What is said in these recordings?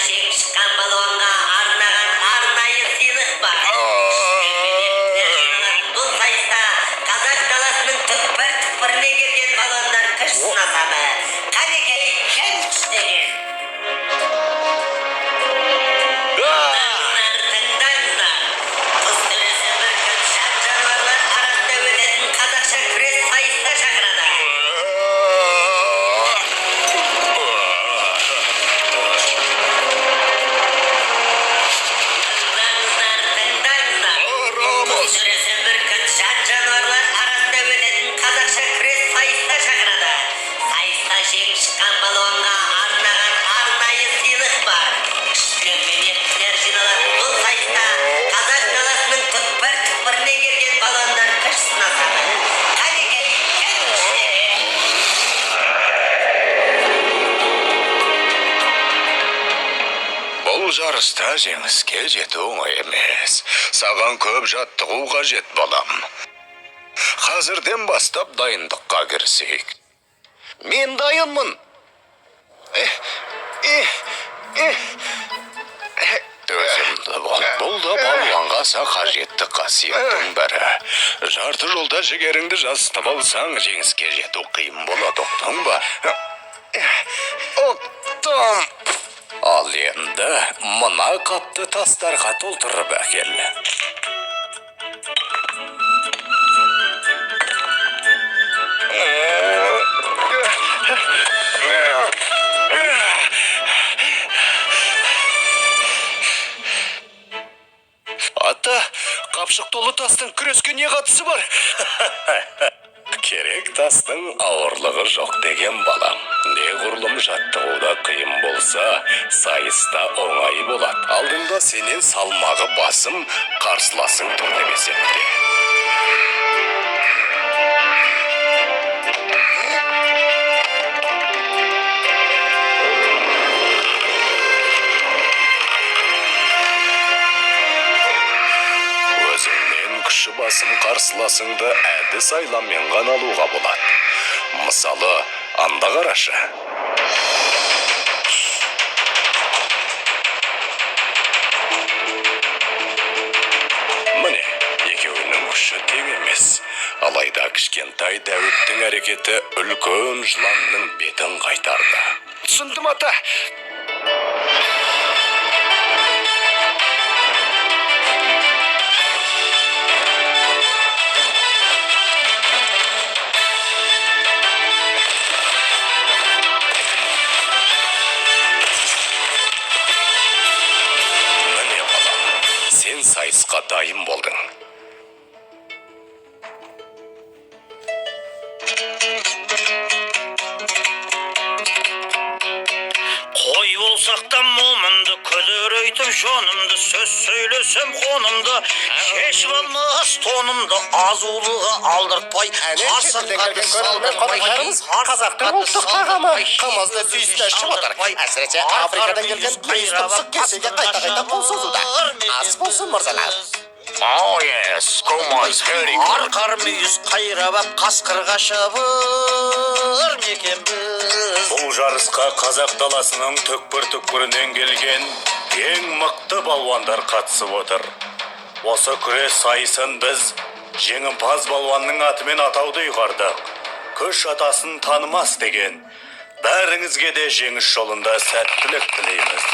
жеңіп шыққан балуанға арнаған арнайы сыйлық бар. Бұл сайыста қазақ даласының түкпір-түкпіріне келген балуандар күш сынасады. Қанекей кең күштеген. Тыңдаңыздар. Құс төбесі бүркіт жан-жануарлар арасында өтетін қазақша күрес сайысына шақырады. Жеңіп шыққан балуанға арнаған арнайы сыйлық бар. Күшпен мен ерлер жиналатын бұл сайыста қазақ даласының түкпір-түкпіріне келген балуандар күш сынасады. Қанекей кең күштеген. Бұл жарыста жеңіске жету оңай емес. Саған көп жаттығу қажет, балам. Қазірден бастап дайындыққа кірісейік. Мен дайынмын. Өзімді бұл да балуанға аса қажетті қасиеттің бірі. Жарты жолда жігеріңді жасытып алсаң, жеңіске жету қиын болады, ұқтың ба? Ұқтым. Ал енді мына қапты тастарға толтырып әкел. Ата, қапшық толы тастың күреске не қатысы бар? Керек тастың ауырлығы жоқ деген балам. Неғұрлым жаттығуда қиын болса, сайыста оңай болады. Алдыңда сенен салмағы басым, қарсыласың тұр деп есепте. Күші басым қарсыласыңды әдіс айламен ғана алуға болады. Мысалы, анда қарашы. Міне, екеуінің күші тең емес. Алайда кішкентай Дәуіттің әрекеті үлкен жыланның бетін қайтарды. Түсіндім, ата. Сайысқа дайын болдың. Қой болсақ та момынды, күдірейтіп жонымды, сөз сөйлесем қонымды, шешіп алмас тонымды, азулығы алдыртпай, қарсаққа салдыртпай, қазақтың ұлттық тағамы қымызды түйісті ішіп отыр. Әсіресе Африкадан келген түйіс тұмсық кесеге қайта-қайта қол созуда. Ас болсын, мырзалар. Oh yes, комаз very good. Арқар мүйіз қайрабап қасқырға шабыр мекенбіз. Бұл жарысқа қазақ даласының түкпір-түкпірінен келген ең мықты балуандар қатысып отыр. Осы күрес сайысын біз жеңімпаз балуанның атымен атауды ұйғардық. Күш атасын танымас деген. Бәріңізге де жеңіс жолында сәттілік тілейміз.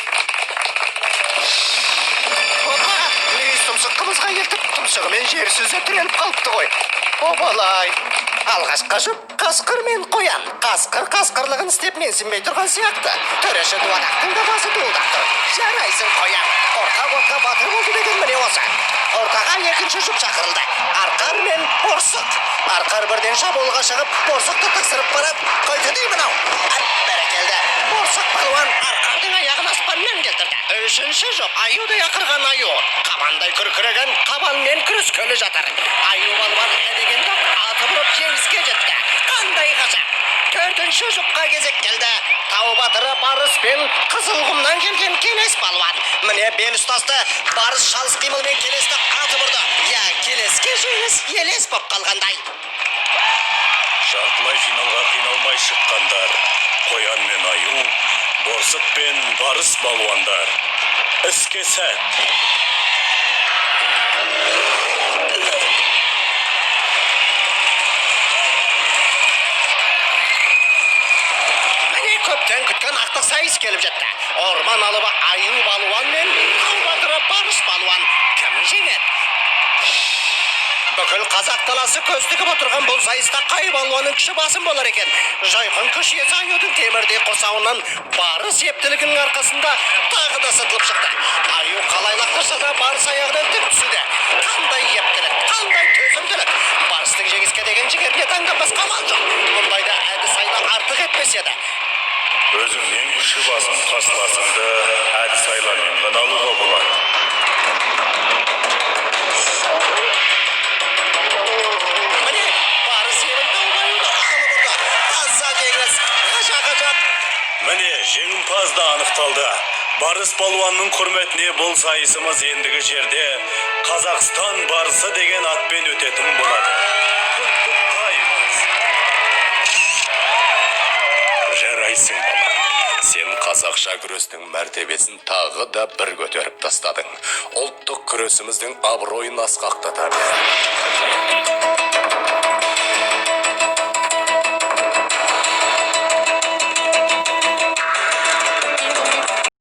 Тұмсық қымызға ертіп, тұмсығымен жер сөзі тіреліп қалыпты ғой. Обалай. Алғашқа жұп, қасқыр мен қоян. Қасқыр қасқырлығын істеп менсінбей тұрған сияқты. Төреші дуадақтың да басы дуылдап тұр. Жарайсың қоян. Орта батыр болды деген міне осы. Ортаға екінші жұп шақырылды. Арқар мен борсық. Арқар бірден шабуылға шығып, борсықты тықсырып барып, қойды дей мынау. Бәрекелді. Борсық балуан арқардың аяғын аспанмен келтірді. Үшінші жұп, аюдай ақырған аю. Қабандай күркіреген қабанмен күрескелі жатыр. Аю балуан әдегенді аты бұрып жеңіске жетті. Қандай ғажап. Төртінші жұпқа кезек келді. Тау батыры Барыс пен Қызылқұмнан келген Келес балуан. Міне бел ұстасты. Барыс шалыс қимылмен Келесті аты бұрды. Я, Келеске жеңіс елес боп қалғандай. Жартылай финалға қиналмай шыққандар. Қоян мен аю борсық пен барыс балуандар. Іске сәт. Міне көптен күткен ақтық сайыс келіп жетті. Орман алыбы аю балуан мен тау батыры барыс балуан кім жеңеді? Бүкіл қазақ даласы көз тігіп отырған бұл сайыста қай балуанның күші басым болар екен? Жайқын күш иесі аюдың темірдей құрсауынан барыс ептілігінің арқасында тағы да сытылып шықты. Аю қалай лақтырса да барыс аяғынан тік түсуде. Қандай ептілік, қандай төзімділік. Барыстың жеңіске деген жігеріне таңданбас амал жоқ. Мұндайда әдіс айла артық етпес еді. Өзіңнен күші басым қарсыласыңды әдіс айламен ғана алуға болады. Міне, барыс елін тауып аюды алып ұрды. Таза жеңіс, ғажап. Міне жеңімпаз да анықталды. Барыс балуанның құрметіне бұл сайысымыз ендігі жерде Қазақстан барысы деген атпен өтетін болады. Құттықтаймыз. Жарайсың бала. Сен қазақша күрестің мәртебесін тағы да бір көтеріп тастадың. Ұлттық күресіміздің абыройын асқақтата бер.